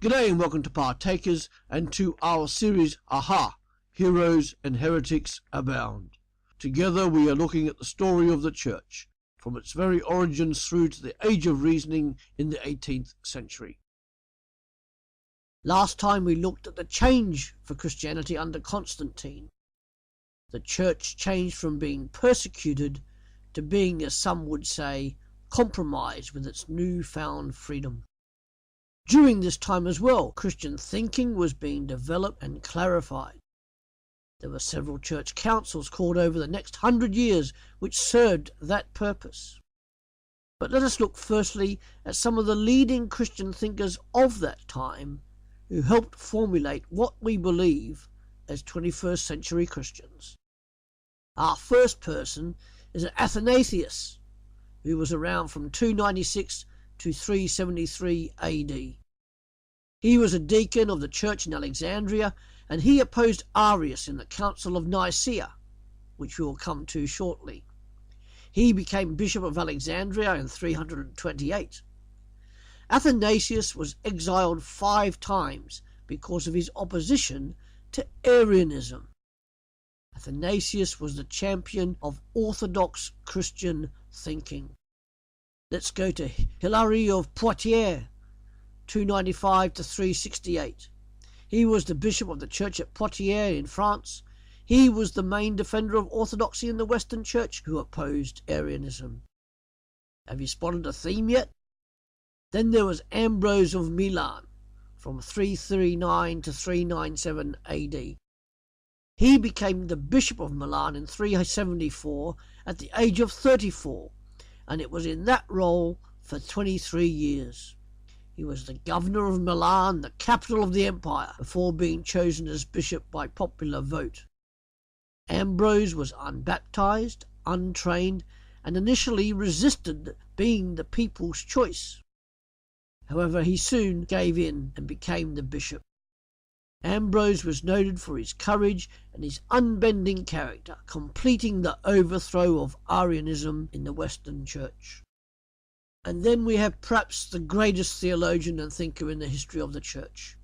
G'day and welcome to Partakers and to our series, Aha! Heroes and Heretics Abound. Together we are looking at the story of the Church, from its very origins through to the Age of Reasoning in the 18th century. Last time we looked at the change for Christianity under Constantine. The Church changed from being persecuted to being, as some would say, compromised with its newfound freedom. During this time as well, Christian thinking was being developed and clarified. There were several church councils called over the next 100 years which served that purpose. But let us look firstly at some of the leading Christian thinkers of that time who helped formulate what we believe as 21st century Christians. Our first person is Athanasius, who was around from 296 to 373 AD. He was a deacon of the church in Alexandria, and he opposed Arius in the Council of Nicaea, which we will come to shortly. He became Bishop of Alexandria in 328. Athanasius was exiled 5 times because of his opposition to Arianism. Athanasius was the champion of orthodox Christian thinking. Let's go to Hilarion of Poitiers, 295 to 368. He was the bishop of the church at Poitiers in France. He was the main defender of orthodoxy in the Western Church who opposed Arianism. Have you spotted a theme yet? Then there was Ambrose of Milan, from 339 to 397 AD. He became the bishop of Milan in 374 at the age of 34, and it was in that role for 23 years. He was the governor of Milan, the capital of the empire, before being chosen as bishop by popular vote. Ambrose was unbaptized, untrained, and initially resisted being the people's choice. However, he soon gave in and became the bishop. Ambrose was noted for his courage and his unbending character, completing the overthrow of Arianism in the Western Church. And then we have perhaps the greatest theologian and thinker in the history of the Church,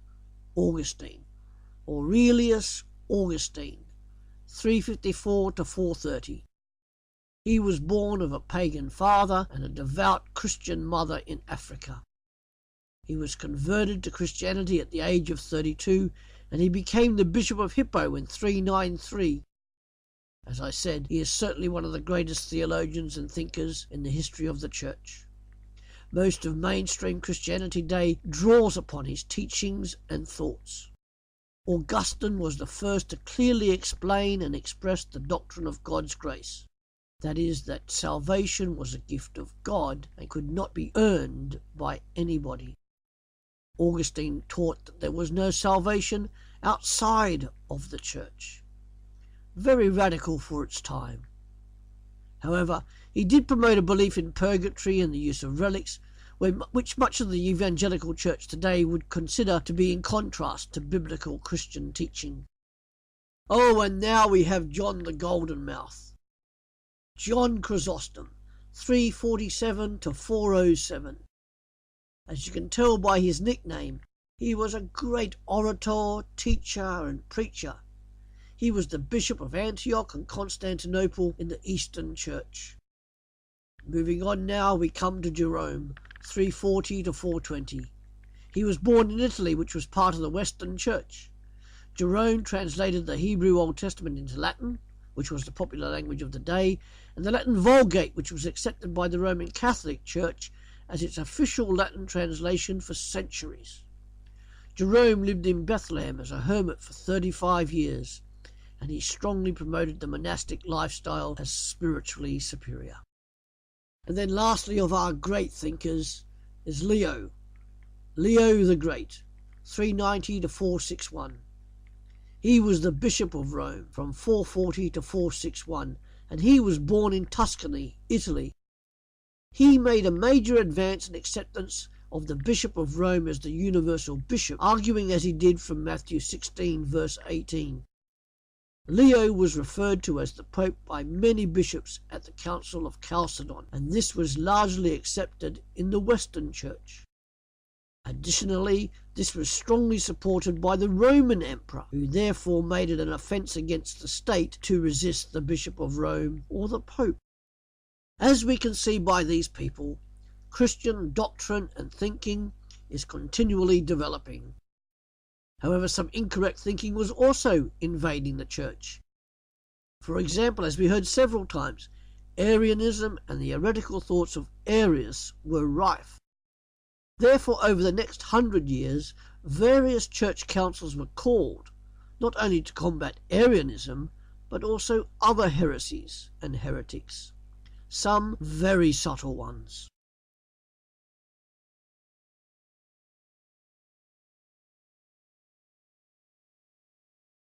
Augustine. Aurelius Augustine, 354 to 430. He was born of a pagan father and a devout Christian mother in Africa. He was converted to Christianity at the age of 32, and he became the Bishop of Hippo in 393. As I said, he is certainly one of the greatest theologians and thinkers in the history of the Church. Most of mainstream Christianity today draws upon his teachings and thoughts. Augustine was the first to clearly explain and express the doctrine of God's grace. That is, that salvation was a gift of God and could not be earned by anybody. Augustine taught that there was no salvation outside of the Church. Very radical for its time. However, he did promote a belief in purgatory and the use of relics, which much of the evangelical church today would consider to be in contrast to biblical Christian teaching. Oh, and now we have John the Golden Mouth. John Chrysostom, 347 to 407. As you can tell by his nickname, he was a great orator, teacher, and preacher. He was the Bishop of Antioch and Constantinople in the Eastern Church. Moving on now, we come to Jerome, 340 to 420. He was born in Italy, which was part of the Western Church. Jerome translated the Hebrew Old Testament into Latin, which was the popular language of the day, and the Latin Vulgate, which was accepted by the Roman Catholic Church as its official Latin translation for centuries. Jerome lived in Bethlehem as a hermit for 35 years, and he strongly promoted the monastic lifestyle as spiritually superior. And then lastly of our great thinkers is Leo the Great, 390 to 461. He was the Bishop of Rome from 440 to 461, and he was born in Tuscany, Italy. He made a major advance in acceptance of the Bishop of Rome as the universal bishop, arguing as he did from Matthew 16 verse 18. Leo was referred to as the Pope by many bishops at the Council of Chalcedon, and this was largely accepted in the Western Church. Additionally, this was strongly supported by the Roman emperor, who therefore made it an offence against the state to resist the Bishop of Rome or the Pope. As we can see by these people, Christian doctrine and thinking is continually developing. However, some incorrect thinking was also invading the church. For example, as we heard several times, Arianism and the heretical thoughts of Arius were rife. Therefore, over the next 100 years, various church councils were called, not only to combat Arianism, but also other heresies and heretics, some very subtle ones.